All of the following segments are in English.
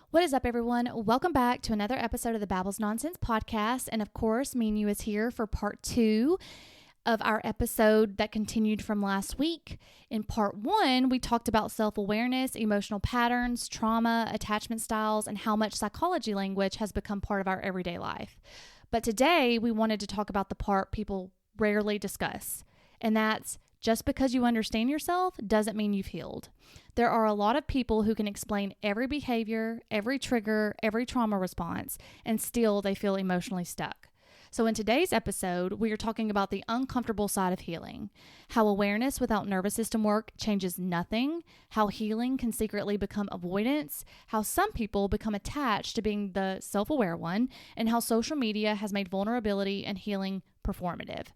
What is up, everyone? Welcome back to another episode of the Babbles Nonsense podcast. And of course, me and you is here for part 2 of our episode that continued from last week. In part 1, we talked about self-awareness, emotional patterns, trauma, attachment styles, and how much psychology language has become part of our everyday life. But today, we wanted to talk about the part people rarely discuss, and that's just because you understand yourself doesn't mean you've healed. There are a lot of people who can explain every behavior, every trigger, every trauma response, and still they feel emotionally stuck. So in today's episode, we are talking about the uncomfortable side of healing, how awareness without nervous system work changes nothing, how healing can secretly become avoidance, how some people become attached to being the self-aware one, and how social media has made vulnerability and healing performative.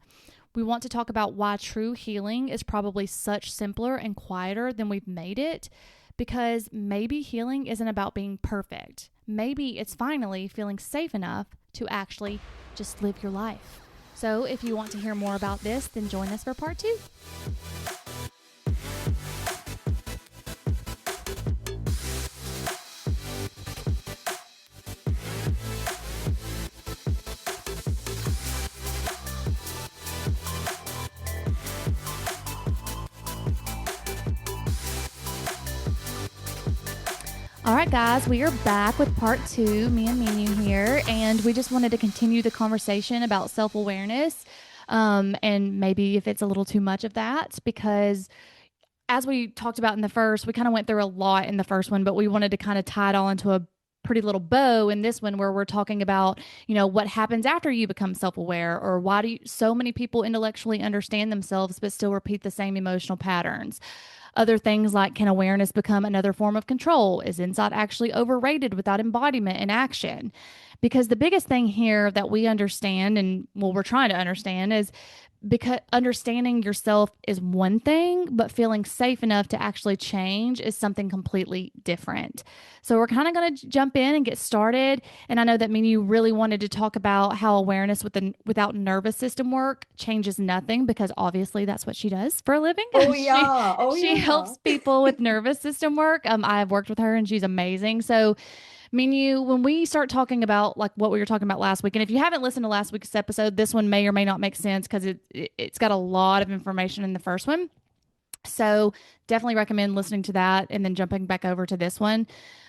We want to talk about why true healing is probably such simpler and quieter than we've made it, because maybe healing isn't about being perfect. Maybe it's finally feeling safe enough to actually just live your life. So if you want to hear more about this, then join us for part 2. All right, guys, we are back with part 2, me and Minu here, and we just wanted to continue the conversation about self-awareness, and maybe if it's a little too much of that, because as we talked about in the first, we kind of went through a lot in the first one, but we wanted to kind of tie it all into a pretty little bow in this one where we're talking about, what happens after you become self-aware, or why do so many people intellectually understand themselves but still repeat the same emotional patterns. Other things like, can awareness become another form of control? Is insight actually overrated without embodiment and action? Because the biggest thing here that we understand, and what we're trying to understand, is because understanding yourself is one thing, but feeling safe enough to actually change is something completely different. So we're kind of going to jump in and get started. And I know that you really wanted to talk about how awareness without nervous system work changes nothing, because obviously that's what she does for a living. Oh she yeah. Oh she yeah. helps people with nervous system work. I've worked with her and she's amazing. So when we start talking about like what we were talking about last week, and if you haven't listened to last week's episode, this one may or may not make sense because it's got a lot of information in the first one. So definitely recommend listening to that and then jumping back over to this one.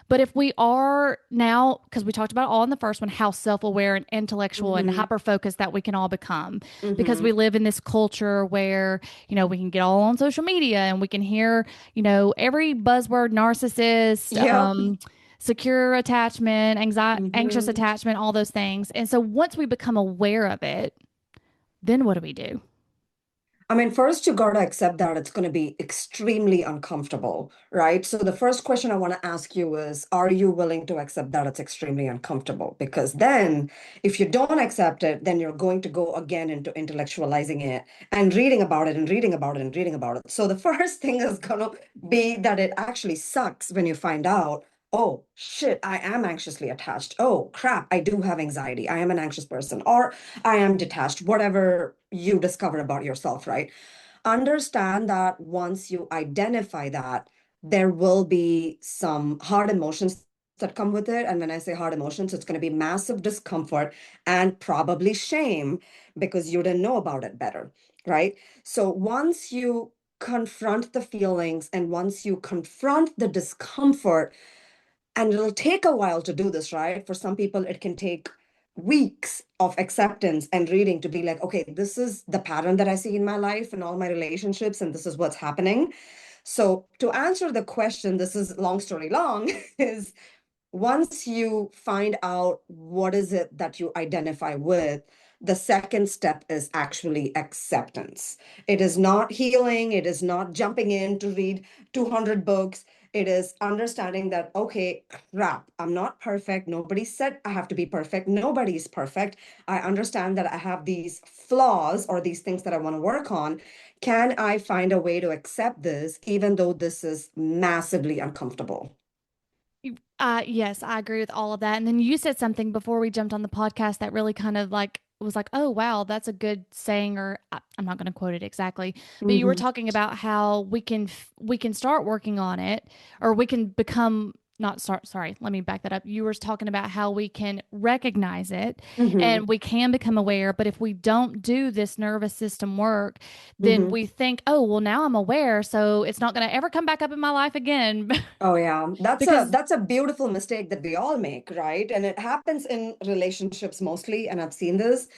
But if we are now, because we talked about all in the first one, how self-aware and intellectual and Mm-hmm. hyper-focused that we can all become, because Mm-hmm. we live in this culture where, we can get all on social media and we can hear, every buzzword, narcissist, Yep. secure attachment, anxious Mm-hmm. attachment, all those things. And so once we become aware of it, then what do we do? I mean, first you got to accept that it's going to be extremely uncomfortable, right? So the first question I want to ask you is, are you willing to accept that it's extremely uncomfortable? Because then if you don't accept it, then you're going to go again into intellectualizing it and reading about it and reading about it and reading about it. So the first thing is going to be that it actually sucks when you find out, oh shit, I am anxiously attached. Oh crap, I do have anxiety. I am an anxious person. Or I am detached, whatever you discover about yourself, right? Understand that once you identify that, there will be some hard emotions that come with it. And when I say hard emotions, it's going to be massive discomfort and probably shame because you didn't know about it better, right? So once you confront the feelings and once you confront the discomfort, and it'll take a while to do this, right? For some people, it can take weeks of acceptance and reading to be like, okay, this is the pattern that I see in my life and all my relationships, and this is what's happening. So, to answer the question, this is long story long, is once you find out what is it that you identify with, the second step is actually acceptance. It is not healing, it is not jumping in to read 200 books. It is understanding that, okay, crap, I'm not perfect. Nobody said I have to be perfect. Nobody is perfect. I understand that I have these flaws or these things that I want to work on. Can I find a way to accept this, even though this is massively uncomfortable? Yes, I agree with all of that. And then you said something before we jumped on the podcast that really kind of like was like, oh, wow, that's a good saying, or I'm not going to quote it exactly, but you were Mhm. talking about how we can start working on it, or we can become not sorry, let me back that up. You were talking about how we can recognize it Mm-hmm. and we can become aware, but if we don't do this nervous system work, then Mm-hmm. we think, oh, well, now I'm aware, so it's not going to ever come back up in my life again. Oh yeah, Because that's a beautiful mistake that we all make, right? And it happens in relationships mostly, and I've seen this.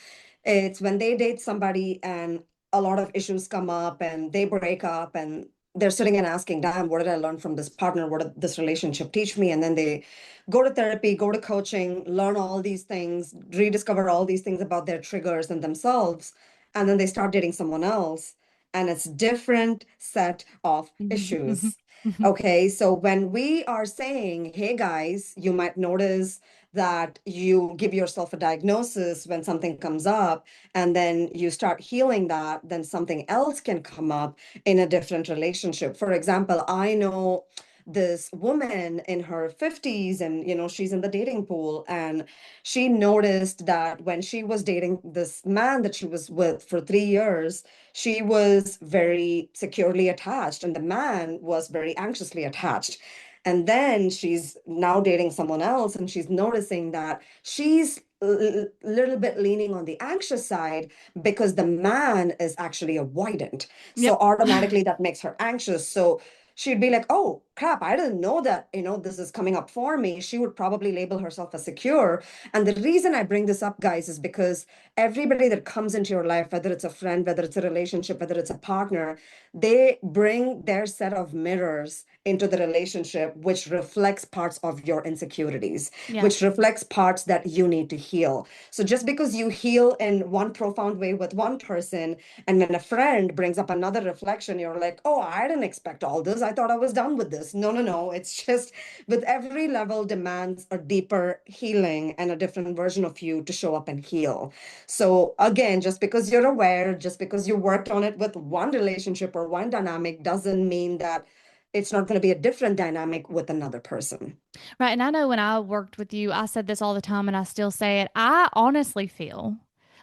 It's when they date somebody and a lot of issues come up and they break up and they're sitting and asking, damn, what did I learn from this partner? What did this relationship teach me? And then they go to therapy, go to coaching, learn all these things, rediscover all these things about their triggers and themselves, and then they start dating someone else. And it's different set of issues. Okay, so when we are saying, hey guys, you might notice that you give yourself a diagnosis when something comes up, and then you start healing that, then something else can come up in a different relationship. For example, I know this woman in her 50s, and she's in the dating pool, and she noticed that when she was dating this man that she was with for 3 years, she was very securely attached and the man was very anxiously attached. And then she's now dating someone else and she's noticing that she's a little bit leaning on the anxious side because the man is actually avoidant. So yep. automatically that makes her anxious. So she'd be like, oh crap, I didn't know that, this is coming up for me. She would probably label herself as secure. And the reason I bring this up, guys, is because everybody that comes into your life, whether it's a friend, whether it's a relationship, whether it's a partner, they bring their set of mirrors into the relationship, which reflects parts of your insecurities, Yeah. which reflects parts that you need to heal. So just because you heal in one profound way with one person, and when a friend brings up another reflection, you're like, oh, I didn't expect all this. I thought I was done with this. No, no, no. It's just with every level demands a deeper healing and a different version of you to show up and heal. So again, just because you're aware, just because you worked on it with one relationship or one dynamic doesn't mean that it's not going to be a different dynamic with another person. Right. And I know when I worked with you, I said this all the time and I still say it. I honestly feel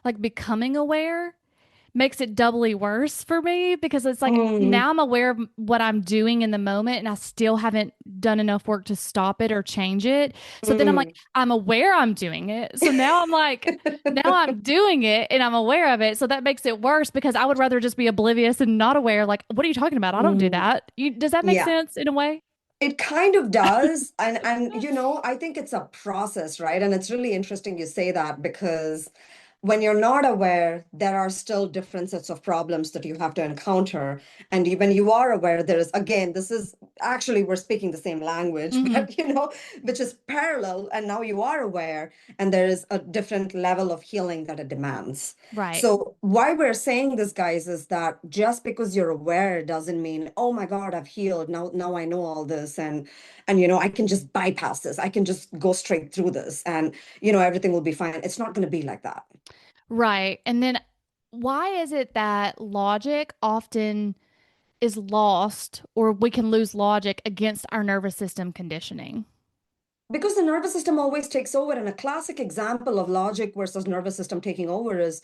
like becoming aware makes it doubly worse for me because it's like Mm, now I'm aware of what I'm doing in the moment and I still haven't done enough work to stop it or change it. So then I'm like, mm. I'm aware I'm doing it. So now I'm like, now I'm doing it and I'm aware of it. So that makes it worse because I would rather just be oblivious and not aware. Like, what are you talking about? I don't do Mm. that. Does that make Yeah. sense in a way? It kind of does. And I think it's a process, right? And it's really interesting you say that because when you're not aware, there are still different sets of problems that you have to encounter. And when you are aware, there is, again, this is actually, we're speaking the same language, Hmm. but, which is parallel. And now you are aware, and there is a different level of healing that it demands. Right. So, why we're saying this, guys, is that just because you're aware doesn't mean, oh my God, I've healed. Now I know all this. And, I can just bypass this. I can just go straight through this. And, everything will be fine. It's not going to be like that. Right. And then why is it that logic often is lost or we can lose logic against our nervous system conditioning? Because the nervous system always takes over. And a classic example of logic versus nervous system taking over is,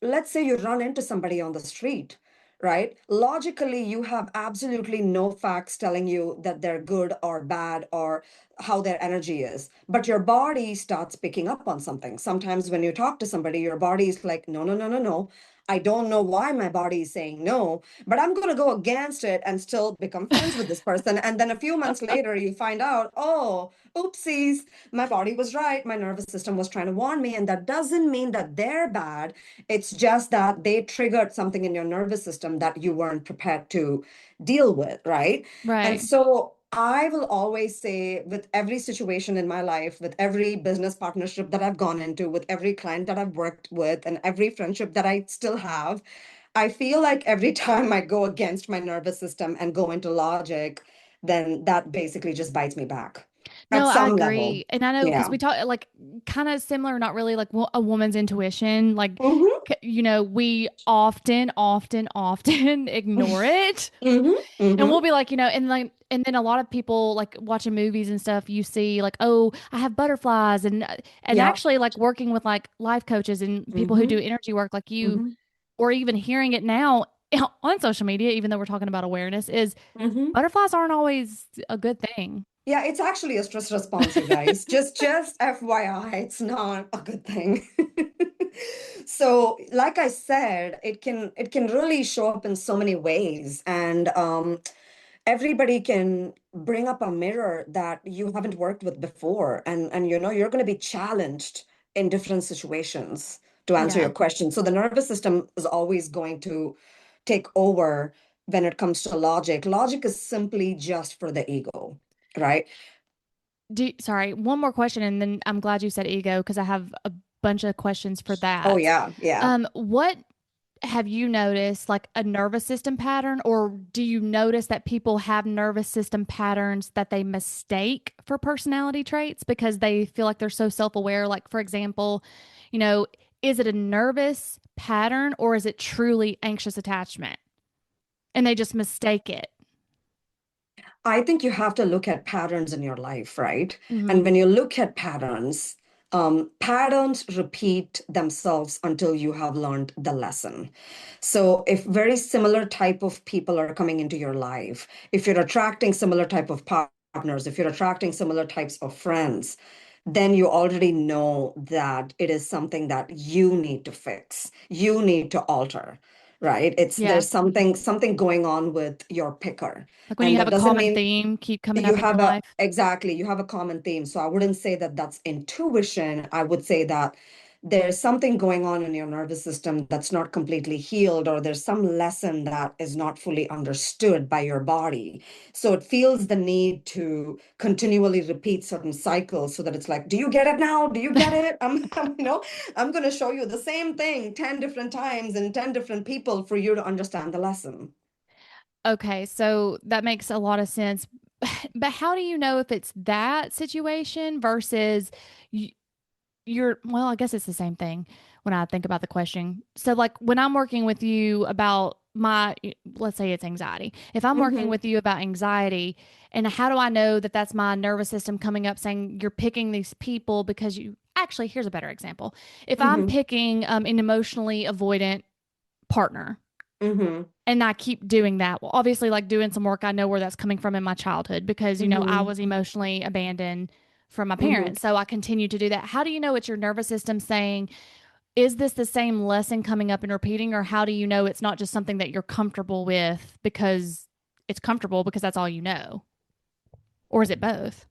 let's say you run into somebody on the street, right? Logically, you have absolutely no facts telling you that they're good or bad or how their energy is. But your body starts picking up on something. Sometimes when you talk to somebody, your body is like, no, no, no, no, no. I don't know why my body is saying no, but I'm going to go against it and still become friends with this person. And then a few months later, you find out, oh, oopsies, my body was right. My nervous system was trying to warn me. And that doesn't mean that they're bad. It's just that they triggered something in your nervous system that you weren't prepared to deal with, right? And Right. so I will always say, with every situation in my life, with every business partnership that I've gone into, with every client that I've worked with, and every friendship that I still have, I feel like every time I go against my nervous system and go into logic, then that basically just bites me back at No, I some level. agree. And I know because Yeah. we talk like kind of similar, not really like a woman's intuition. Like, Mm-hmm. we often ignore it. Mm-hmm. And Mm-hmm. we'll be like, and then a lot of people like watching movies and stuff, you see like, oh, I have butterflies and Yeah. actually like working with like life coaches and people who Mm-hmm. do energy work like you Mm-hmm. or even hearing it now on social media, even though we're talking about awareness, is Mm-hmm. butterflies aren't always a good thing. Yeah, it's actually a stress response, you guys. Just FYI, it's not a good thing. So, like I said, it can really show up in so many ways. And everybody can bring up a mirror that you haven't worked with before. And you're going to be challenged in different situations to answer Yeah. your question. So the nervous system is always going to take over when it comes to logic. Logic is simply just for the ego, right? Sorry, one more question, and then I'm glad you said ego because I have a bunch of questions for Oh that. yeah, yeah. What have you noticed, like a nervous system pattern, or do you notice that people have nervous system patterns that they mistake for personality traits because they feel like they're so self-aware? Like, for example, you know, is it a nervous pattern or is it truly anxious attachment? And they just mistake it. I think you have to look at patterns in your life, right? Hmm. And when you look at patterns, patterns repeat themselves until you have learned the lesson. So if very similar type of people are coming into your life, if you're attracting similar type of partners, if you're attracting similar types of friends, then you already know that it is something that you need to fix, you need to alter, right? It's Yeah. there's something going on with your picker. Like when you And have that a doesn't common mean theme keep coming you up in your have a life. exactly you have a common theme. So I wouldn't say that that's intuition. I would say that there's something going on in your nervous system that's not completely healed, or there's some lesson that is not fully understood by your body. So it feels the need to continually repeat certain cycles so that it's like, do you get it now? Do you get it? I'm going to show you the same thing 10 different times and 10 different people for you to understand the lesson. Okay, so that makes a lot of sense. But how do you know if it's that situation versus you, well, I guess it's the same thing when I think about the question. So, like when I'm working with you about let's say it's anxiety. If I'm working Hmm. with you about anxiety, and how do I know that that's my nervous system coming up saying you're picking these people because you actually, here's a better example. If I'm Hmm. picking an emotionally avoidant partner, Hmm. and I keep doing that. Well, obviously, like doing some work, I know where that's coming from in my childhood because, I Hmm. was emotionally abandoned from my Hmm. parents. So I continue to do that. How do you know it's your nervous system saying, is this the same lesson coming up and repeating? Or how do you know it's not just something that you're comfortable with because it's comfortable because that's all you know? Or is it both?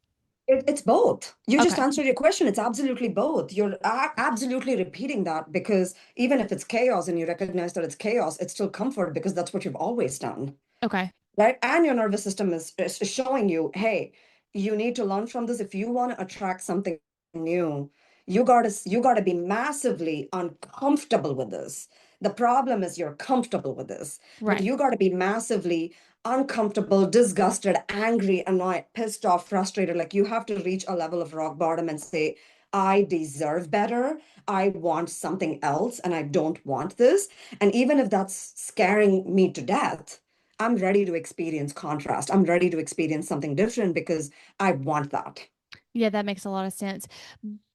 It's both. You just Okay. answered your question. It's absolutely both. You're absolutely repeating that because even if it's chaos and you recognize that it's chaos, it's still comfort because that's what you've always done. Okay. Right? And your nervous system is showing you, hey, you need to learn from this. If you want to attract something new, you gotta be massively uncomfortable with this. The problem is you're comfortable with this, but Right. you gotta be massively uncomfortable, disgusted, angry, annoyed, pissed off, frustrated. Like you have to reach a level of rock bottom and say, I deserve better. I want something else, and I don't want this. And even if that's scaring me to death, I'm ready to experience contrast. I'm ready to experience something different because I want that. Yeah, that makes a lot of sense.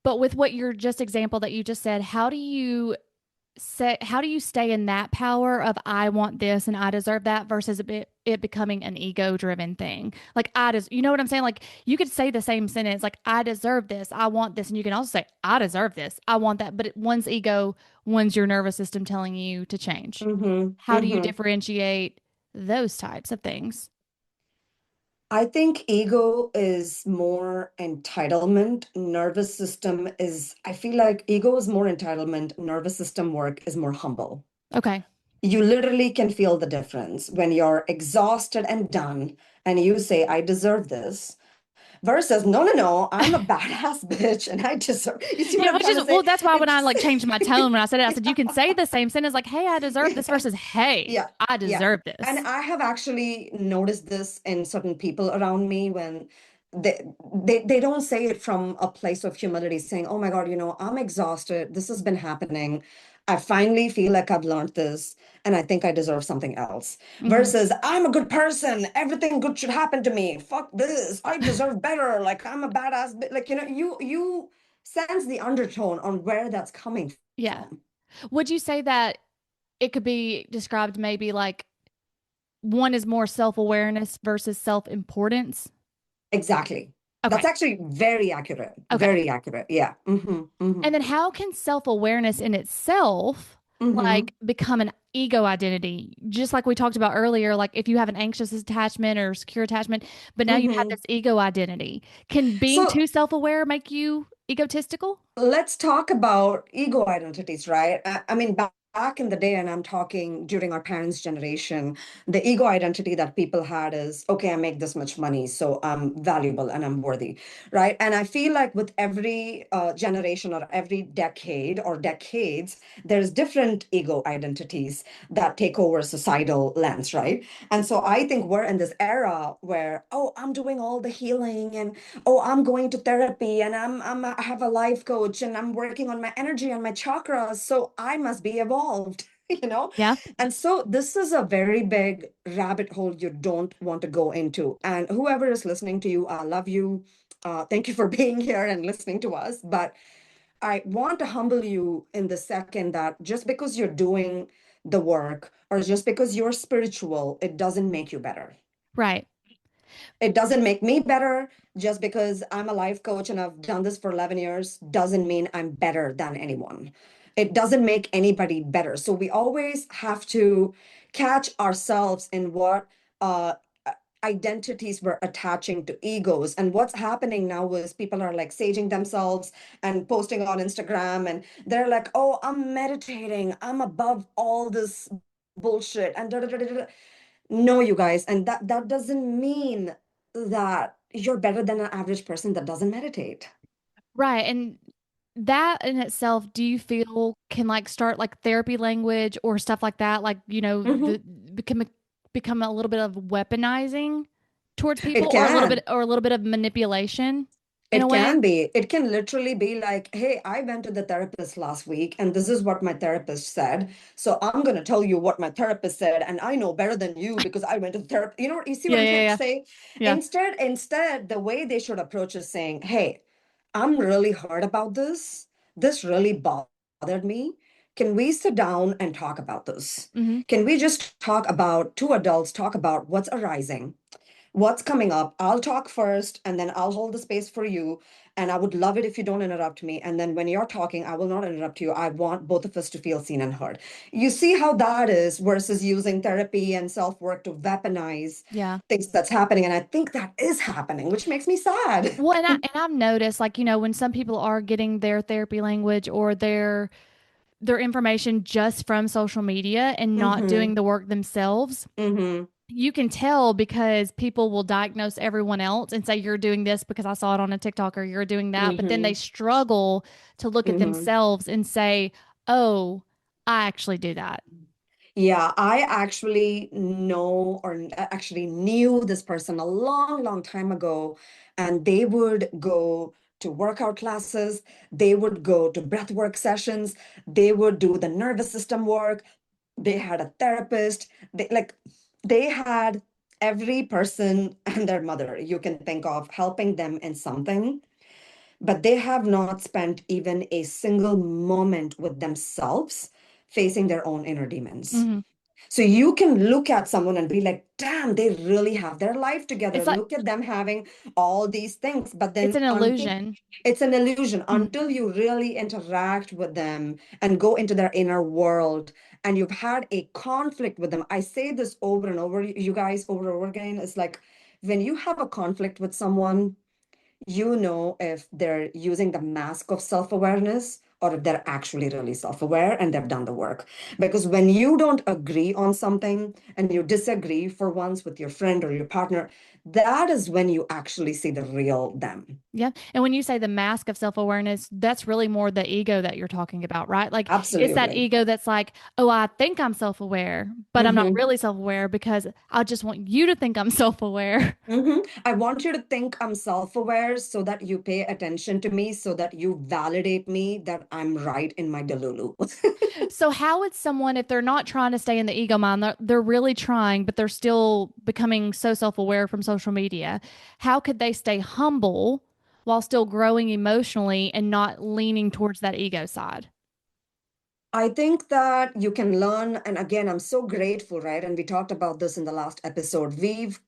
But with what your just example that you just said, how do you stay in that power of I want this and I deserve that versus it becoming an ego driven thing? Like you know what I'm saying? Like you could say the same sentence like I deserve this, I want this, and you can also say I deserve this, I want that, but one's ego, one's your nervous system telling you to change. Hmm. How do you Hmm. differentiate those types of things? I think ego is more entitlement. Nervous system is, I feel like ego is more entitlement. Nervous system work is more humble. Okay. You literally can feel the difference when you're exhausted and done and you say, I deserve this, versus, no, no, no, I'm a badass bitch and I deserve. You see what Yeah, I'm which trying is to well, say? that's why when I It's like changed my tone when I said it, I said you can say the same sentence like, "Hey, I deserve this," yeah. versus "Hey, Yeah, I yeah. deserve And this." I have actually noticed this in certain people around me when they they don't say it from a place of humility, saying, "Oh my God, I'm exhausted. This has been happening. I finally feel like I've learned this, and I think I deserve something else." Hmm. Versus, "I'm a good person. Everything good should happen to me. Fuck this. I deserve better. Like I'm a badass." Like you sense the undertone on where that's coming Yeah. from. Would you say that it could be described maybe like one is more self awareness versus self importance? Exactly. That's Okay. actually very accurate. Okay. Very accurate. Yeah. And then how can self-awareness in itself Hmm. like become an ego identity? Just like we talked about earlier, like if you have an anxious attachment or secure attachment, but now you have Hmm. this ego identity. Can being So too self-aware make you egotistical? let's talk about ego identities, right? I mean, back in the day, and I'm talking during our parents' generation, the ego identity that people had is, okay, I make this much money, so I'm valuable and I'm worthy, right? And I feel like with every generation or every decade or decades, there's different ego identities that take over societal lens, right? And so I think we're in this era where, oh, I'm doing all the healing and oh, I'm going to therapy and I have a life coach and I'm working on my energy and my chakras, so I must be evolved, you know? Yeah. And so this is a very big rabbit hole you don't want to go into. And whoever is listening to you, I love you. Thank you for being here and listening to us. But I want to humble you in the second that just because you're doing the work or just because you're spiritual, it doesn't make you better. Right. It doesn't make me better. Just because I'm a life coach and I've done this for 11 years doesn't mean I'm better than anyone. It doesn't make anybody better. So we always have to catch ourselves in what uh, identities we're attaching to egos. And what's happening now is people are like saging themselves and posting on Instagram, and they're like, oh, I'm meditating, I'm above all this bullshit and da, da, da, da, da. No, you guys, and that doesn't mean that you're better than an average person that doesn't meditate. Right. And that in itself, do you feel can like start like therapy language or stuff like that? Like, Mhm. the become a little bit of weaponizing towards people It can. or a little bit of manipulation in a It way? can be. It can literally be like, hey, I went to the therapist last week and this is what my therapist said. So I'm going to tell you what my therapist said. And I know better than you because I went to the therapist. You see what Yeah, I'm yeah, trying to yeah. say? Yeah. Instead, the way they should approach is saying, hey, I'm really hurt about this. This really bothered me. Can we sit down and talk about this? Hmm. Can we just talk about, two adults talk about what's arising? What's coming up? I'll talk first and then I'll hold the space for you. And I would love it if you don't interrupt me. And then when you're talking, I will not interrupt you. I want both of us to feel seen and heard. You see how that is versus using therapy and self work to weaponize Yeah. things that's happening. And I think that is happening, which makes me sad. Well, and I've noticed like, when some people are getting their therapy language or their information just from social media and not Mm-hmm. doing the work themselves, Mm-hmm. you can tell because people will diagnose everyone else and say you're doing this because I saw it on a TikTok or you're doing that, but then they Mm-hmm. struggle to look at Mm-hmm. themselves and say, "Oh, I actually do that." Yeah, I actually know or actually knew this person a long, long time ago, and they would go to workout classes, they would go to breath work sessions, they would do the nervous system work, they had a therapist, they had every person and their mother you can think of helping them in something, but they have not spent even a single moment with themselves facing their own inner demons. Hmm. So you can look at someone and be like, damn, they really have their life together. It's like Look at them having all these things. But it's then an until illusion. it's an illusion, Mhm. until you really interact with them and go into their inner world and you've had a conflict with them. I say this over and over, you guys, over and over again. It's like when you have a conflict with someone, you know if they're using the mask of self-awareness or if they're actually really self-aware and they've done the work. Because when you don't agree on something and you disagree for once with your friend or your partner, that is when you actually see the real them. Yeah. And when you say the mask of self awareness, that's really more the ego that you're talking about, right? Like it's that Absolutely. ego that's like, oh, I think I'm self aware, but I'm not Hmm. really self aware because I just want you to think I'm self aware. Hmm. I want you to think I'm self-aware so that you pay attention to me, so that you validate me that I'm right in my delulu. So, how would someone, if they're not trying to stay in the ego mind, they're really trying, but they're still becoming so self aware from social media, how could they stay humble while still growing emotionally and not leaning towards that ego side? I think that you can learn, and again, I'm so grateful, right? And we talked about this in the last episode. We've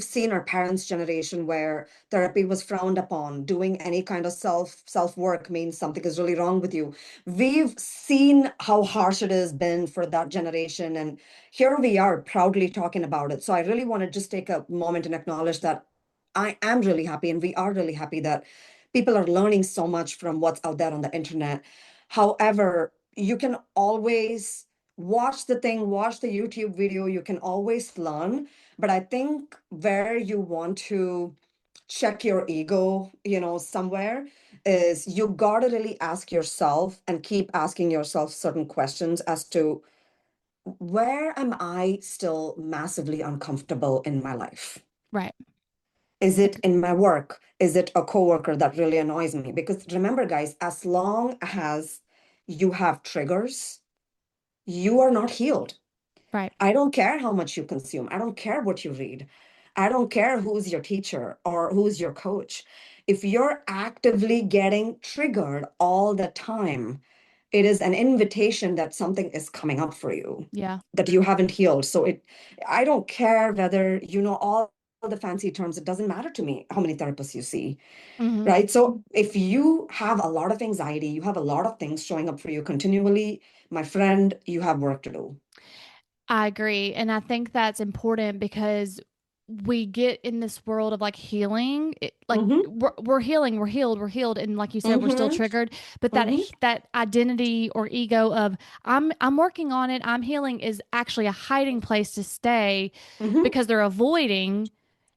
seen our parents' generation where therapy was frowned upon. Doing any kind of self work means something is really wrong with you. We've seen how harsh it has been for that generation, and here we are proudly talking about it. So I really want to just take a moment and acknowledge that I am really happy, and we are really happy that people are learning so much from what's out there on the internet. However, you can always watch the YouTube video, you can always learn. But I think where you want to check your ego, somewhere is you gotta really ask yourself and keep asking yourself certain questions as to where am I still massively uncomfortable in my life? Right. Is it in my work? Is it a coworker that really annoys me? Because remember, guys, as long as you have triggers, you are not healed. Right. I don't care how much you consume. I don't care what you read. I don't care who's your teacher or who's your coach. If you're actively getting triggered all the time, it is an invitation that something is coming up for you Yeah. that you haven't healed. I don't care whether you know all the fancy terms. It doesn't matter to me how many therapists you see, Hmm. right? So if you have a lot of anxiety, you have a lot of things showing up for you continually, my friend, you have work to do. I agree. And I think that's important because we get in this world of like healing, like Mm-hmm. we're healing, we're healed, we're healed. And like you said, we're still Mm-hmm. triggered. But Mm-hmm. that identity or ego of I'm working on it, I'm healing is actually a hiding place to stay Mm-hmm. because they're avoiding,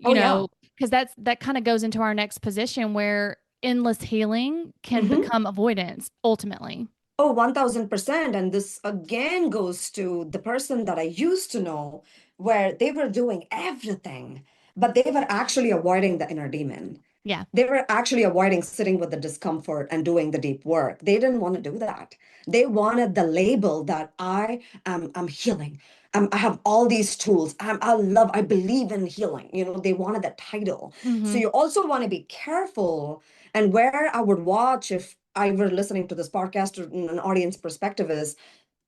Oh yeah. because that kind of goes into our next position where endless healing can Mm-hmm. become avoidance ultimately. Oh, 1000%. And this again goes to the person that I used to know where they were doing everything, but they were actually avoiding the inner demon. Yeah. They were actually avoiding sitting with the discomfort and doing the deep work. They didn't want to do that. They wanted the label that I'm healing. I have all these tools. I believe in healing. They wanted that title. So Hmm. you also want to be careful. And where I would watch if I were listening to this podcast or an audience perspective is,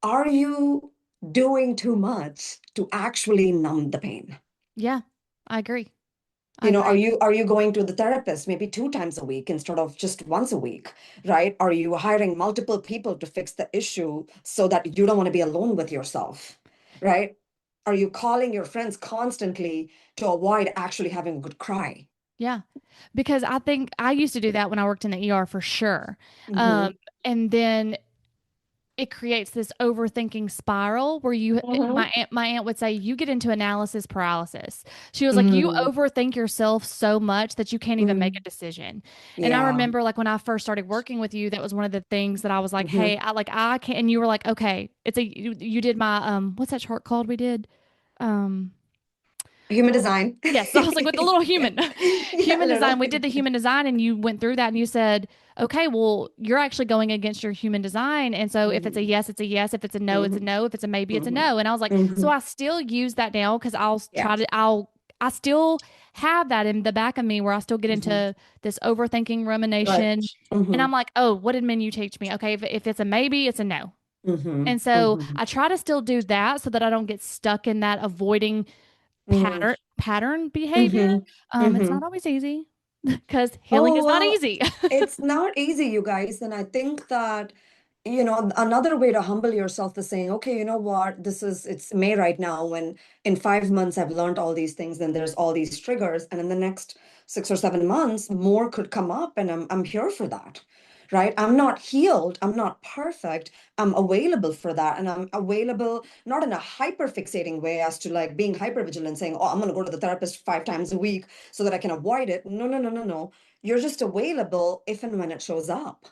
are you doing too much to actually numb the pain? Yeah. I agree. I Are agree. you going to the therapist maybe 2 times a week instead of just once a week, right? Are you hiring multiple people to fix the issue so that you don't want to be alone with yourself, right? Are you calling your friends constantly to avoid actually having a good cry? Yeah. Because I think I used to do that when I worked in the ER for sure. Um, Mm-hmm. and then it creates this overthinking spiral where Mm-hmm. my aunt would say you get into analysis paralysis. She was like you Mm-hmm. overthink yourself so much that you can't even make a decision. And I Yeah. remember like when I first started working with you, that was one of the things that I was like, Mm-hmm. hey, I can't. And you were like, okay, you did my what's that chart called? We did. Um, Human the little, design. yes, I was like with the little human Yeah, human design. little. We did the human design and you went through that and you said, okay, well, you're actually going against your human design. And so if it's a Mm-hmm. yes, it's a yes. If it's a no, it's a Mm-hmm. no. If it's a maybe, it's a Mm-hmm. no. And I was like, so Mm-hmm. I still use that now because Yeah. I still have that in the back of me where I still get Mm-hmm. into this overthinking Right. rumination. And Mm-hmm. I'm like, oh, what did menu teach me? Okay, if it's a maybe, it's a no. Mm-hmm. And so Mm-hmm. I try to still do that so that I don't get stuck in that avoiding Mm-hmm. pattern behavior. Mm-hmm. It's Mm-hmm. not always easy because healing Oh, is not well, easy. it's not easy, you guys. And I think that, another way to humble yourself is saying, okay, you know what? It's May right now, when in 5 months I've learned all these things, and there's all these triggers. And in the next 6 or 7 months, more could come up, and I'm here for that. Right? I'm not healed. I'm not perfect. I'm available for that. And I'm available not in a hyper fixating way as to like being hyper vigilant, saying, oh, I'm going to go to the therapist 5 times a week so that I can avoid it. No, no, no, no, no. You're just available if and when it shows up.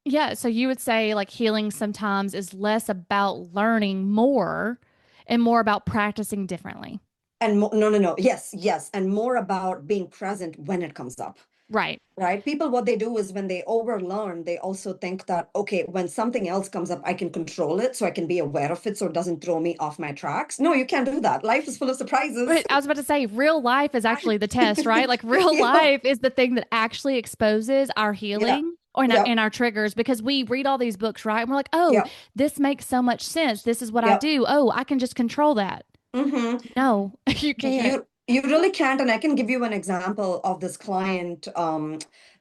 Yeah. So you would say like healing sometimes is less about learning more and more about practicing differently. And no, no, no. Yes, yes. And more about being present when it comes up. Right. Right? People, what they do is when they overlearn, they also think that, okay, when something else comes up, I can control it so I can be aware of it so it doesn't throw me off my tracks. No, you can't do that. Life is full of surprises. Wait, I was about to say real life is actually the test, right? Like real Yeah. life is the thing that actually exposes our Yeah. healing. or in Yep. our triggers because we read all these books, right? And we're like, oh, Yep. this makes so much sense. This is what I Yep. do. Oh, I can just control that. Mm-hmm. No, you can't. You really can't, and I can give you an example of this client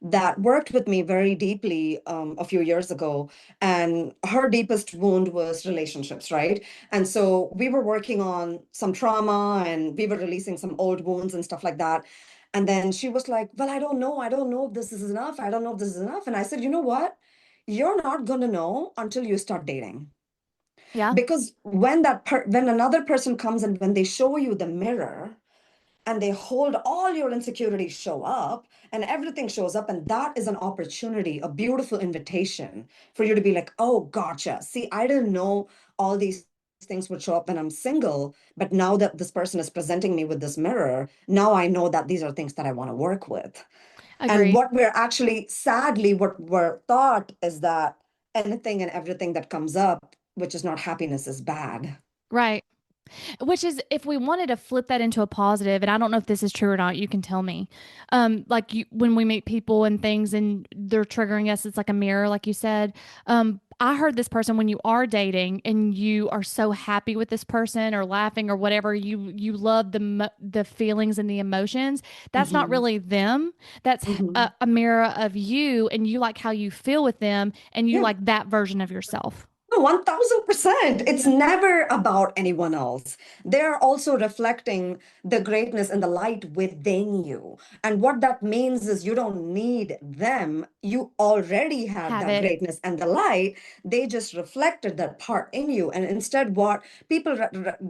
that worked with me very deeply a few years ago, and her deepest wound was relationships, right? And so we were working on some trauma, and we were releasing some old wounds and stuff like that. And then she was like, "Well, I don't know if this is enough. I don't know if this is enough." And I said, "You know what? You're not gonna know until you start dating." Yeah, Because when another person comes and when they show you the mirror and they hold all your insecurities show up and everything shows up, and that is an opportunity, a beautiful invitation for you to be like, oh gotcha, see, I didn't know all these things would show up when I'm single, but now that this person is presenting me with this mirror, now I know that these are things that I want to work with. And agreed. what we're actually, sadly, what we're taught is that anything and everything that comes up which is not happiness is bad. Right. Which is, if we wanted to flip that into a positive, and I don't know if this is true or not, you can tell me. Like when we meet people and things and they're triggering us, it's like a mirror, like you said. I heard this person when you are dating and you are so happy with this person or laughing or whatever, you love the feelings and the emotions. That's not Hmm. really them. That's Hmm. a mirror of you, and you like how you feel with them, and you Yeah. like that version of yourself. No, 1000%. It's Yeah. never about anyone else. They're also reflecting the greatness and the light within you. And what that means is you don't need them. You already have Have that it. greatness and the light. They just reflected that part in you. And instead, what people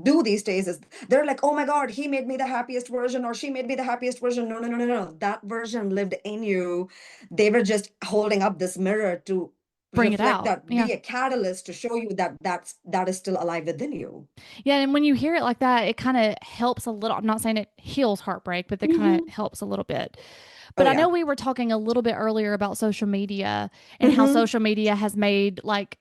do these days is they're like, oh my God, he made me the happiest version or she made me the happiest version. No, no, no, no, no. That version lived in you. They were just holding up this mirror to Bring it reflect out. that, Yeah. be a catalyst to show you that that is still alive within you. Yeah, and when you hear it like that, it kind of helps a little. I'm not saying it heals heartbreak, but it kind Hmm. of helps a little bit. Oh But I know yeah. we were talking a little bit earlier about social media and how Hmm. social media has made, like,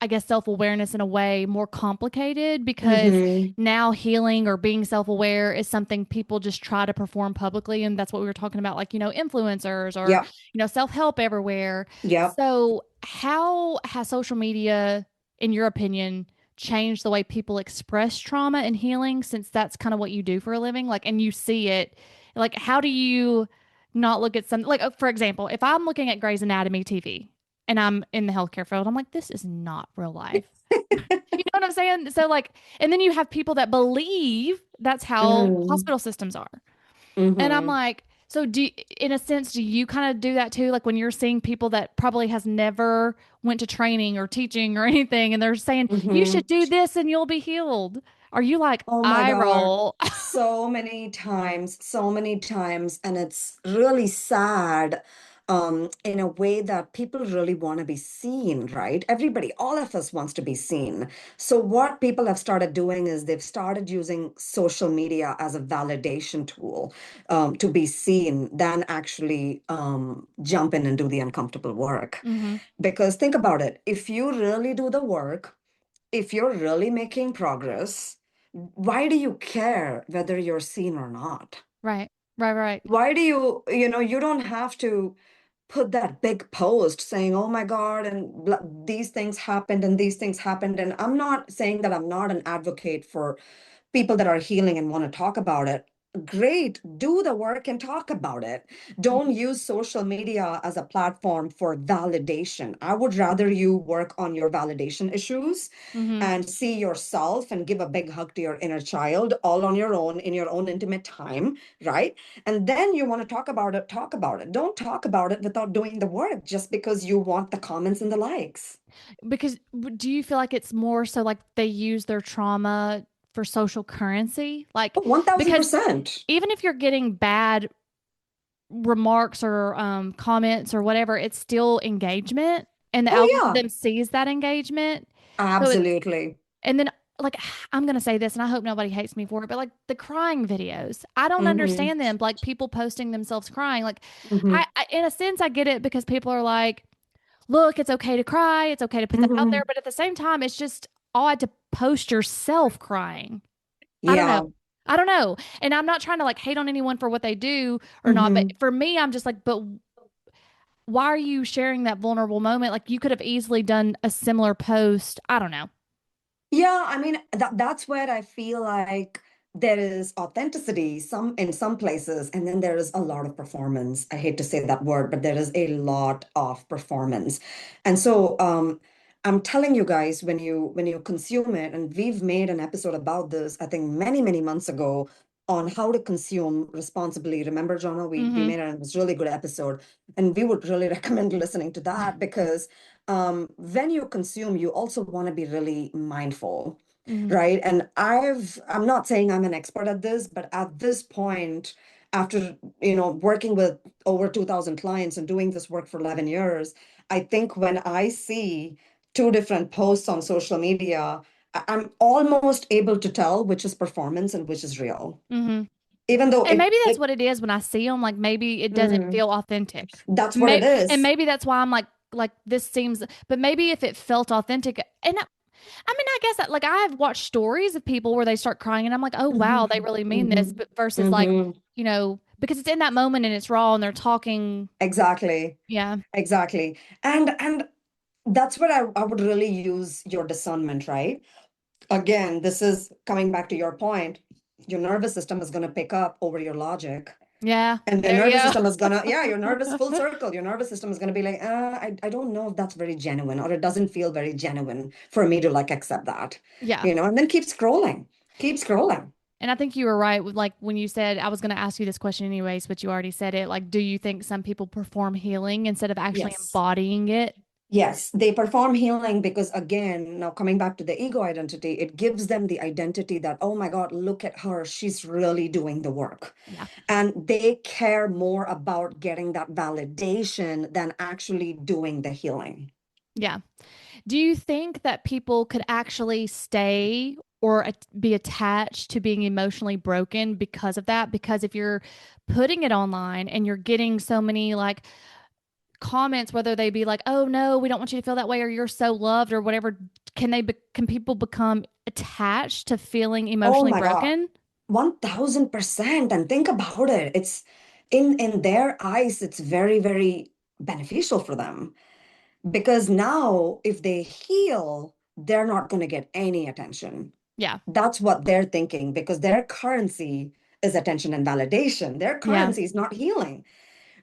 I guess, self awareness in a way more complicated because Hmm. now healing or being self aware is something people just try to perform publicly. And that's what we were talking about, like, influencers or, Yep. self help everywhere. Yep. So, how has social media, in your opinion, changed the way people express trauma and healing since that's kind of what you do for a living? Like, and you see it, like, how do you not look at something like, for example, if I'm looking at Grey's Anatomy TV and I'm in the healthcare field, I'm like, this is not real life. You know what I'm saying? So, like, and then you have people that believe that's how Hmm. hospital systems are. And I'm Hmm. like, so in a sense, do you kind of do that too? Like when you're seeing people that probably has never went to training or teaching or anything, and they're saying, you Hmm. should do this and you'll be healed. Are you like, Oh my eye God. roll? So many times, and it's really sad, in a way that people really want to be seen, right? Everybody, all of us wants to be seen. So what people have started doing is they've started using social media as a validation tool, to be seen than actually jump in and do the uncomfortable work. Mm-hmm. Because think about it, if you really do the work, if you're really making progress, why do you care whether you're seen or not? Right. Right. Right. Why do you, you don't have to put that big post saying, oh my God, and these things happened and these things happened. And I'm not saying that I'm not an advocate for people that are healing and want to talk about it. Great, do the work and talk about it. Don't use social media as a platform for validation. I would rather you work on your validation issues Mm-hmm. and see yourself and give a big hug to your inner child all on your own in your own intimate time, right? And then you want to talk about it, talk about it. Don't talk about it without doing the work just because you want the comments and the likes. Because do you feel like it's more so like they use their trauma for social currency? Like, Oh, because 1000%. even if you're getting bad remarks or comments or whatever, it's still engagement, and the Oh yeah, algorithm sees that engagement. So it, absolutely. and then, like, I'm gonna say this, and I hope nobody hates me for it, but like the crying videos, I don't Hmm. understand them. Like people posting themselves crying. Like, Hmm. in a sense, I get it because people are like, look, it's okay to cry, it's okay to put that out there, Hmm. but at the same time, it's just odd to post yourself crying. I don't know. Yeah. I don't know. And I'm not trying to like hate on anyone for what they do or not, but Hmm. for me, I'm just like, but why are you sharing that vulnerable moment? Like you could have easily done a similar post. I don't know. Yeah, I mean that's where I feel like there is authenticity some in some places, and then there is a lot of performance. I hate to say that word, but there is a lot of performance. And so I'm telling you guys, when you consume it, and we've made an episode about this, I think many, many months ago, on how to consume responsibly. Remember, Jonah, we Mm-hmm. made it, it was a really good episode, and we would really recommend listening to that because when you consume, you also want to be really mindful, Mm-hmm. right? And I'm not saying I'm an expert at this, but at this point, after, working with over 2,000 clients and doing this work for 11 years, I think when I see two different posts on social media, I'm almost able to tell which is performance and which is real. Mm-hmm. Even though And maybe that's it what it is when I see them. Like maybe it doesn't mm, feel authentic. that's what it And is. maybe that's why I'm like this seems. But maybe if it felt authentic, and I mean, I guess that like I have watched stories of people where they start crying, and I'm like, oh wow, they Hmm. really mean this. Hmm. But versus like, Hmm. because it's in that moment and it's raw and they're talking. Exactly. Yeah, Exactly. And that's where I would really use your discernment, right? Again, this is coming back to your point. Your nervous system is going to pick up over your logic. yeah, And the there nervous you system is gonna, yeah, your nervous full go. circle. Your nervous system is gonna be like, I don't know if that's very genuine, or it doesn't feel very genuine for me to like accept that, Yeah. and then keep scrolling. And I think you were right with like when you said I was going to ask you this question anyways, but you already said it. Like, do you think some people perform healing instead of actually Yes. embodying it? Yes, they perform healing because, again, now coming back to the ego identity, it gives them the identity that, oh my God, look at her. She's really doing the work. Yeah. And they care more about getting that validation than actually doing the healing. Yeah. Do you think that people could actually stay or be attached to being emotionally broken because of that? Because if you're putting it online and you're getting so many like comments, whether they be like, "Oh no, we don't want you to feel that way," or "You're so loved," or whatever, can people become attached to feeling Oh emotionally my God, broken? 1000%. And think about it. It's in their eyes, it's very, very beneficial for them. Because now, if they heal, they're not going to get any attention. Yeah. That's what they're thinking because their currency is attention and validation. Their Yeah. currency is not healing,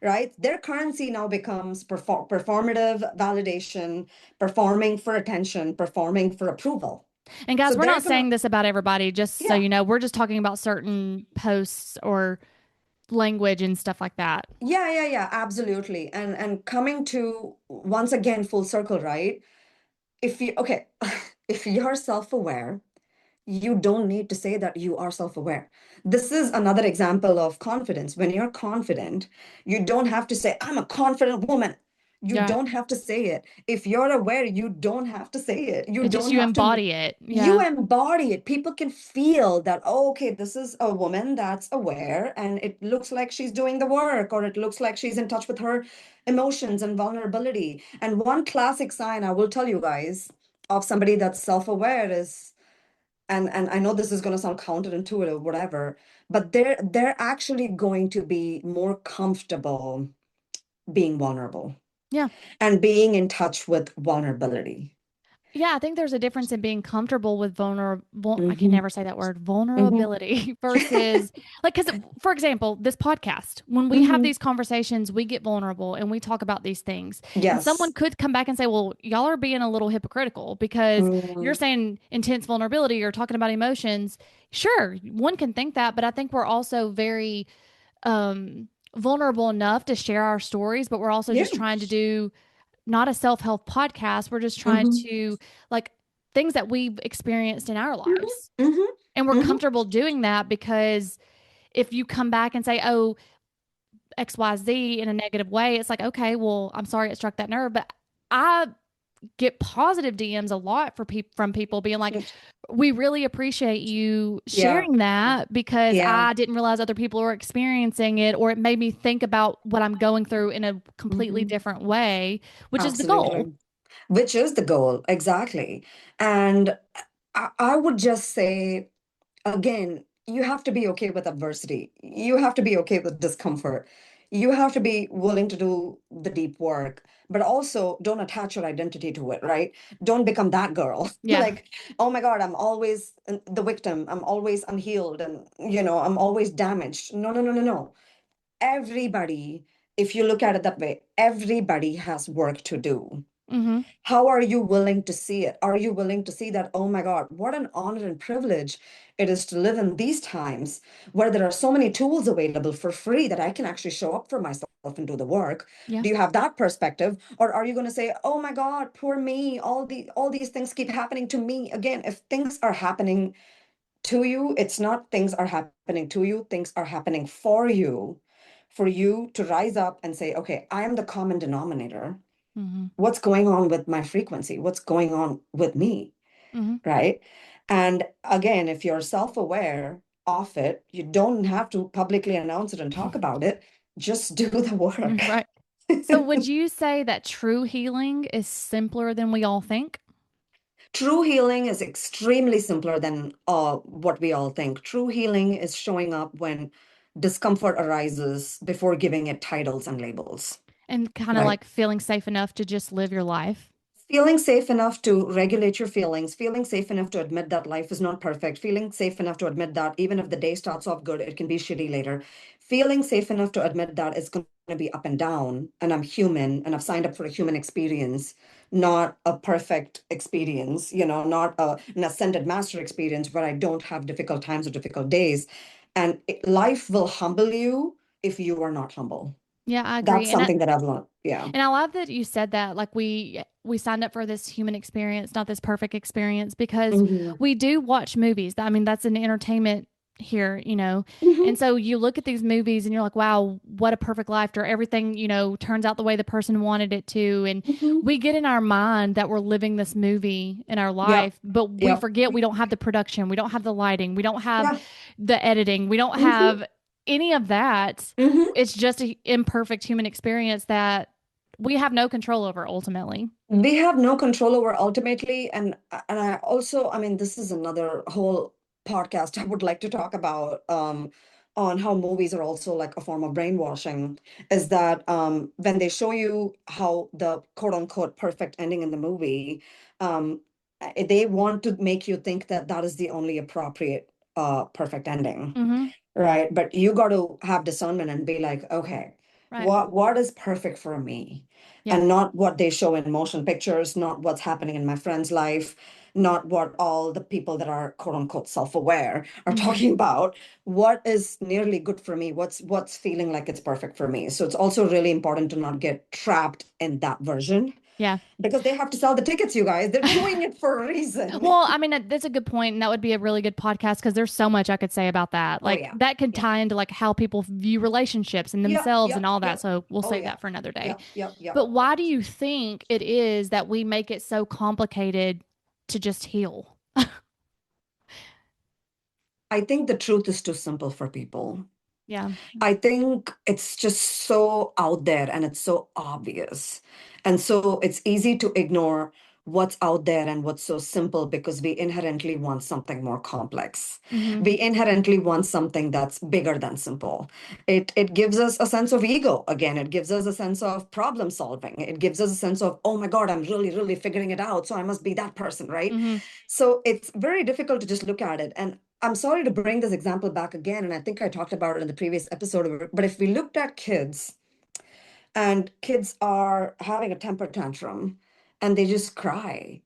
right? Their currency now becomes performative validation, performing for attention, performing for approval. And So guys, we're they're not gonna, saying this about everybody, just so yeah, you know. We're just talking about certain posts or language and stuff like that. yeah, absolutely. And coming to once again full circle, right? If you okay, if you're self-aware, you don't need to say that you are self-aware. This is another example of confidence. When you're confident, you don't have to say, I'm a confident woman. You Yeah. don't have to say it. If you're aware, you don't have to say it. You It just don't you have to, embody it. you Yeah. embody it. People can feel that, oh, okay, this is a woman that's aware and it looks like she's doing the work, or it looks like she's in touch with her emotions and vulnerability. And one classic sign I will tell you guys of somebody that's self-aware is, and I know this is going to sound counterintuitive, whatever, but they're actually going to be more comfortable being vulnerable Yeah. and being in touch with vulnerability. Yeah, I think there's a difference in being comfortable with vulnerable. I can Hmm. never say that word, Hmm. vulnerability versus like, because for example, this podcast, when we have Hmm. these conversations, we get vulnerable and we talk about these things. And someone Yes. could come back and say, well, y'all are being a little hypocritical because you're Mm. saying intense vulnerability or talking about emotions. Sure, one can think that, but I think we're also very vulnerable enough to share our stories, but we're also Yeah. just trying to do not a self-help podcast. We're just trying Hmm. to like things that we've experienced in our Hmm. lives. Hmm. And we're Hmm. comfortable doing that because if you come back and say, "Oh, XYZ in a negative way," it's like, "Okay, well, I'm sorry it struck that nerve." But I get positive DMs a lot from people being like, "We really appreciate you Yeah. sharing that because Yeah. I didn't realize other people were experiencing it, or it made me think about what I'm going through in a completely Hmm. different way," which is the goal. Absolutely. Which is the goal, exactly. And I would just say, again, you have to be okay with adversity. You have to be okay with discomfort. You have to be willing to do the deep work, but also don't attach your identity to it, right? Don't become that girl. Yeah. Like, oh my God, I'm always the victim. I'm always unhealed and, I'm always damaged. No, no, no, no, no. Everybody, if you look at it that way, everybody has work to do. Mm-hmm. How are you willing to see it? Are you willing to see that, oh my God, what an honor and privilege it is to live in these times where there are so many tools available for free that I can actually show up for myself and do the work? Yeah. Do you have that perspective? Or are you going to say, oh my God, poor me, all these things keep happening to me? Again, if things are happening to you, it's not things are happening to you, things are happening for you to rise up and say, okay, I am the common denominator. Mm-hmm. What's going on with my frequency? What's going on with me? Mm-hmm. Right. And again, if you're self-aware of it, you don't have to publicly announce it and talk about it. Just do the work. Right. So would you say that true healing is simpler than we all think? True healing is extremely simpler than what we all think. True healing is showing up when discomfort arises before giving it titles and labels, And kind of right? like feeling safe enough to just live your life? Feeling safe enough to regulate your feelings, feeling safe enough to admit that life is not perfect, feeling safe enough to admit that even if the day starts off good, it can be shitty later. Feeling safe enough to admit that it's going to be up and down, and I'm human, and I've signed up for a human experience, not a perfect experience, not an ascended master experience where I don't have difficult times or difficult days. And life will humble you if you are not humble. Yeah, I agree. That's something that I've learned. Yeah. And I love that you said that. Like we signed up for this human experience, not this perfect experience, because Hmm. we do watch movies. I mean, that's an entertainment here, you know. Hmm. And so you look at these movies and you're like, wow, what a perfect life, or everything, turns out the way the person wanted it to. And Hmm. we get in our mind that we're living this movie in our Yep. life, but we Yep. forget we don't have the production, we don't have the lighting, we don't have Yeah. the editing, we don't Hmm. have any of that. Hmm. It's just an imperfect human experience that we have no control over ultimately. We have no control over ultimately, and I also, I mean, this is another whole podcast I would like to talk about on how movies are also like a form of brainwashing. Is that when they show you how the quote unquote perfect ending in the movie, um, they want to make you think that that is the only appropriate perfect ending. Mm-hmm. Right. But you got to have discernment and be like, okay, Right. what is perfect for me? Yeah. And not what they show in motion pictures, not what's happening in my friend's life, not what all the people that are quote unquote self-aware are Mm-hmm. talking about. What is nearly good for me? What's feeling like it's perfect for me? So it's also really important to not get trapped in that version Yeah. because they have to sell the tickets, you guys. They're doing it for a reason. Well, I mean, that's a good point, and that would be a really good podcast because there's so much I could say about that. Oh Like yeah. that could Yeah. tie into like how people view relationships and Yep. themselves and Yep. all that. Yep. So we'll Oh save yeah. that for another day. Yep. Yep. Yep. But why do you think it is that we make it so complicated to just heal? I think the truth is too simple for people. Yeah. I think it's just so out there and it's so obvious. And so it's easy to ignore what's out there and what's so simple because we inherently want something more complex. Mm-hmm. We inherently want something that's bigger than simple. It gives us a sense of ego. Again, it gives us a sense of problem solving. It gives us a sense of, oh my God, I'm really, really figuring it out. So I must be that person, right? Mm-hmm. So it's very difficult to just look at it. And I'm sorry to bring this example back again, and I think I talked about it in the previous episode, but if we looked at kids and kids are having a temper tantrum and they just cry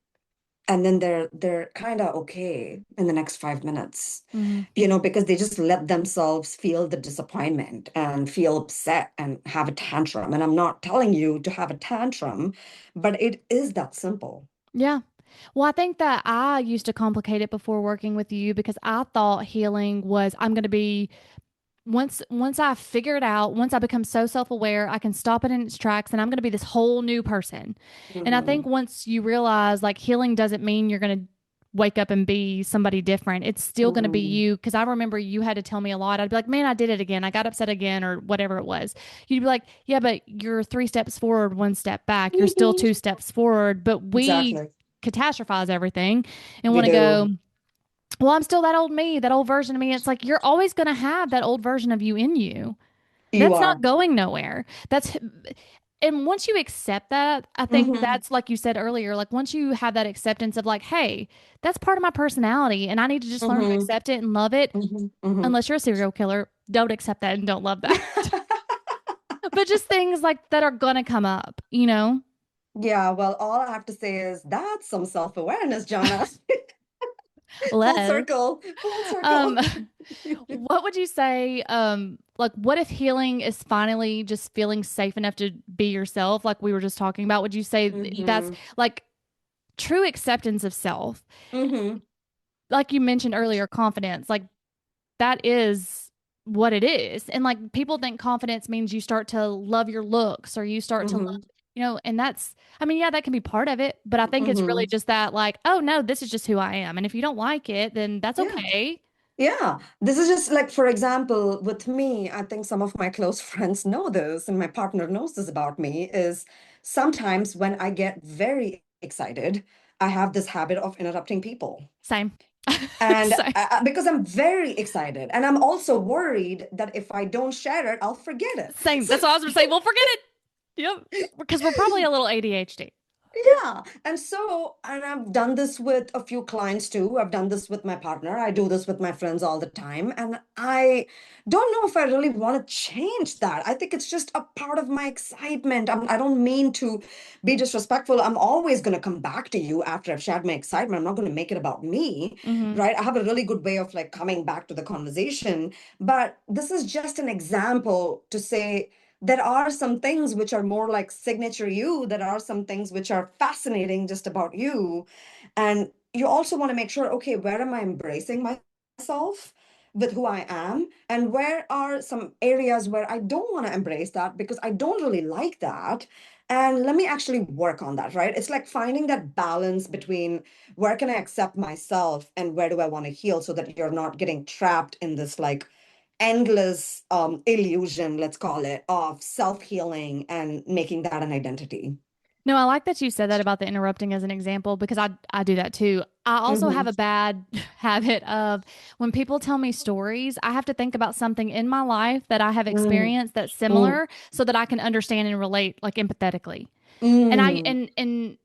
and then they're kind of okay in the next 5 minutes, Mm-hmm. because they just let themselves feel the disappointment and feel upset and have a tantrum. And I'm not telling you to have a tantrum, but it is that simple. Yeah. Well, I think that I used to complicate it before working with you because I thought healing was I'm going to be once I figure it out, once I become so self-aware, I can stop it in its tracks and I'm going to be this whole new person. And I think Mhm. once you realize like healing doesn't mean you're going to wake up and be somebody different. It's still going to be Mhm. you because I remember you had to tell me a lot. I'd be like, "Man, I did it again. I got upset again or whatever it was." You'd be like, "Yeah, but you're 3 steps forward, 1 step back. You're still Mhm. 2 steps forward." But we Exactly. catastrophize everything and We want to go, do. well, I'm still that old me, that old version of me. It's like you're always going to have that old version of you in you. You That's not are. going nowhere. And once you accept that, I think Mm-hmm. that's like you said earlier, like once you have that acceptance of like, hey, that's part of my personality and I need to just learn to Mm-hmm. accept it and love it. Mm-hmm. Mm-hmm. Unless you're a serial killer, don't accept that and don't love that. But just things like that are gonna come up, you know? Yeah, well, all I have to say is that's some self-awareness, Jana. Full Les. circle, full Um, circle. what would you say, like what if healing is finally just feeling safe enough to be yourself, like we were just talking about? Would you say that's Mm-hmm. like true acceptance of self? Mm-hmm. Like you mentioned earlier, confidence, like that is what it is. And like people think confidence means you start to love your looks or you start to love, Mm-hmm. and that's, I mean, yeah, that can be part of it, but I think it's really Mm-hmm. just that, like, oh no, this is just who I am. And if you don't like it, then that's Yeah. okay. Yeah. This is just like, for example, with me, I think some of my close friends know this, and my partner knows this about me, is sometimes when I get very excited, I have this habit of interrupting people. Same. And Same. because I'm very excited, and I'm also worried that if I don't share it, I'll forget it. Same. So That's all I was gonna say. Well, forget it. Yep. Because we're probably a little ADHD. yeah. And I've done this with a few clients too. I've done this with my partner. I do this with my friends all the time. And I don't know if I really want to change that. I think it's just a part of my excitement. I don't mean to be disrespectful. I'm always going to come back to you after I've shared my excitement. I'm not going to make it about me, Hmm. right? I have a really good way of like coming back to the conversation. But this is just an example to say, there are some things which are more like signature you. There are some things which are fascinating just about you. And you also want to make sure, okay, where am I embracing myself with who I am? And where are some areas where I don't want to embrace that because I don't really like that? And let me actually work on that, right? It's like finding that balance between where can I accept myself and where do I want to heal so that you're not getting trapped in this like endless illusion, let's call it, of self-healing and making that an identity. No, I like that you said that about the interrupting as an example because I do that too. I also Mm-hmm. have a bad habit of when people tell me stories, I have to think about something in my life that I have Mm, experienced that's mm, similar so that I can understand and relate like empathetically. And I mm. and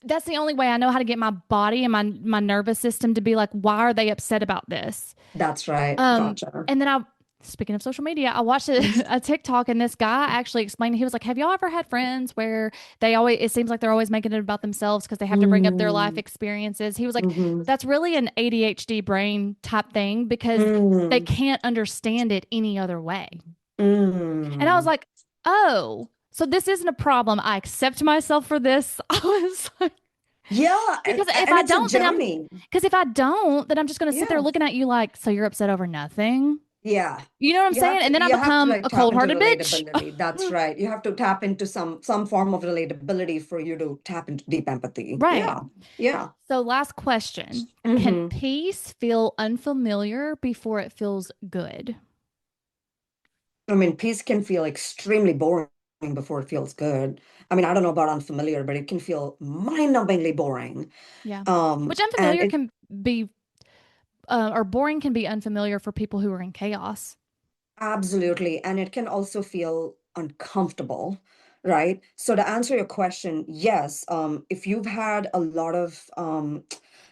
that's the only way I know how to get my body and my nervous system to be like, why are they upset about this? That's right. Um, Gotcha. and then speaking of social media, I watched Mhm. a TikTok and this guy actually explained, he was like, have y'all ever had friends where it seems like they're always making it about themselves because they have to bring up their life Mm, experiences? He was like, mhm, that's really an ADHD brain type thing because they mm, can't understand it any other way. And I was mm. like, oh, so this isn't a problem. I accept myself for this. I was like, Yeah, because and it's a journey. if I don't, then I'm just going to sit there Yeah. looking at you like, so you're upset over nothing. Yeah. You know what I'm saying? And then I You have to become like a tap cold into hearted bitch. relatability. That's right. You have to tap into some form of relatability for you to tap into deep empathy. Right. Yeah. Yeah. So, last question. Can Hmm. peace feel unfamiliar before it feels good? I mean, peace can feel extremely boring before it feels good. I mean, I don't know about unfamiliar, but it can feel mind-numbingly boring. Yeah. Which And unfamiliar it can be, or boring can be unfamiliar for people who are in chaos. absolutely, and it can also feel uncomfortable, right? So to answer your question, yes, if you've had a lot of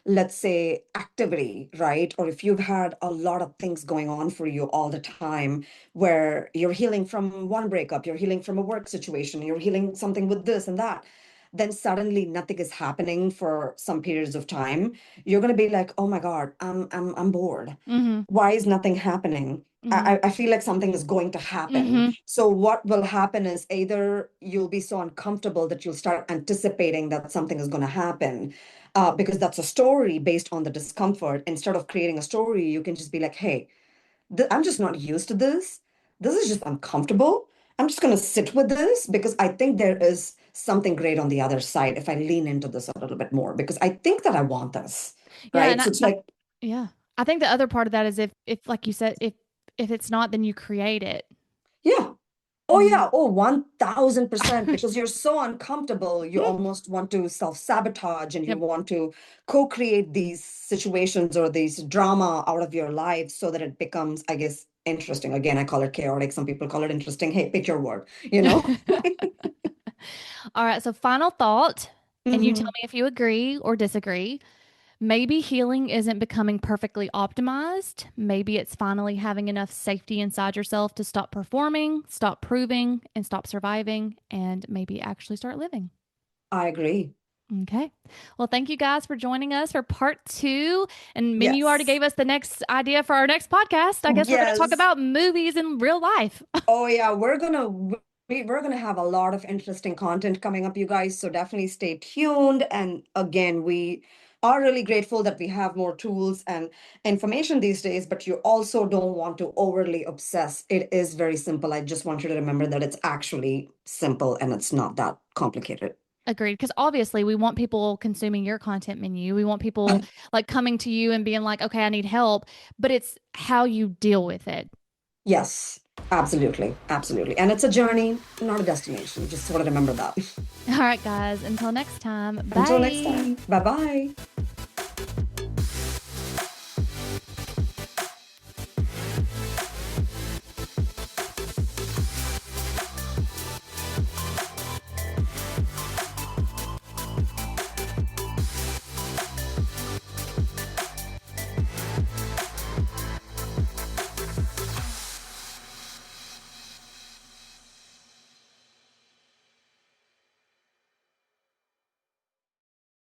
let's say activity, right? Or if you've had a lot of things going on for you all the time, where you're healing from one breakup, you're healing from a work situation, you're healing something with this and that, then suddenly nothing is happening for some periods of time, you're gonna be like, oh my God, I'm bored. Mm-hmm. Why is nothing happening? Mm-hmm. I feel like something is going to happen. Mm-hmm. So what will happen is either you'll be so uncomfortable that you'll start anticipating that something is going to happen, because that's a story based on the discomfort. Instead of creating a story, you can just be like, hey, I'm just not used to this. This is just uncomfortable. I'm just going to sit with this because I think there is something great on the other side if I lean into this a little bit more because I think that I want this, Yeah. right? And So it's like, yeah, I think the other part of that is if like you said, if it's not, then you create it. yeah. Oh, Mm-hmm. yeah. Oh, 1000%. Because you're so uncomfortable, you almost want to self-sabotage and you Yep. want to co-create these situations or these drama out of your life so that it becomes, I guess, interesting. Again, I call it chaotic. Some people call it interesting. Hey, pick your word, you know? All right, so final thought, and you tell Hmm. me if you agree or disagree. Maybe healing isn't becoming perfectly optimized. Maybe it's finally having enough safety inside yourself to stop performing, stop proving, and stop surviving, and maybe actually start living. I agree. Okay. Well, thank you guys for joining us for part two. And Min, you already Yes. gave us the next idea for our next podcast. I guess we're going to talk Yes. about movies in real life. Oh yeah, we're gonna have a lot of interesting content coming up, you guys. So definitely stay tuned. And again, we are really grateful that we have more tools and information these days, but you also don't want to overly obsess. It is very simple. I just want you to remember that it's actually simple and it's not that complicated. Agreed. Because obviously, we want people consuming your content menu. We want people like coming to you and being like, okay, I need help. But it's how you deal with it. Yes, absolutely, absolutely. And it's a journey, not a destination. Just sort of remember that. All right, guys. Until next time, Until next bye. time, bye bye.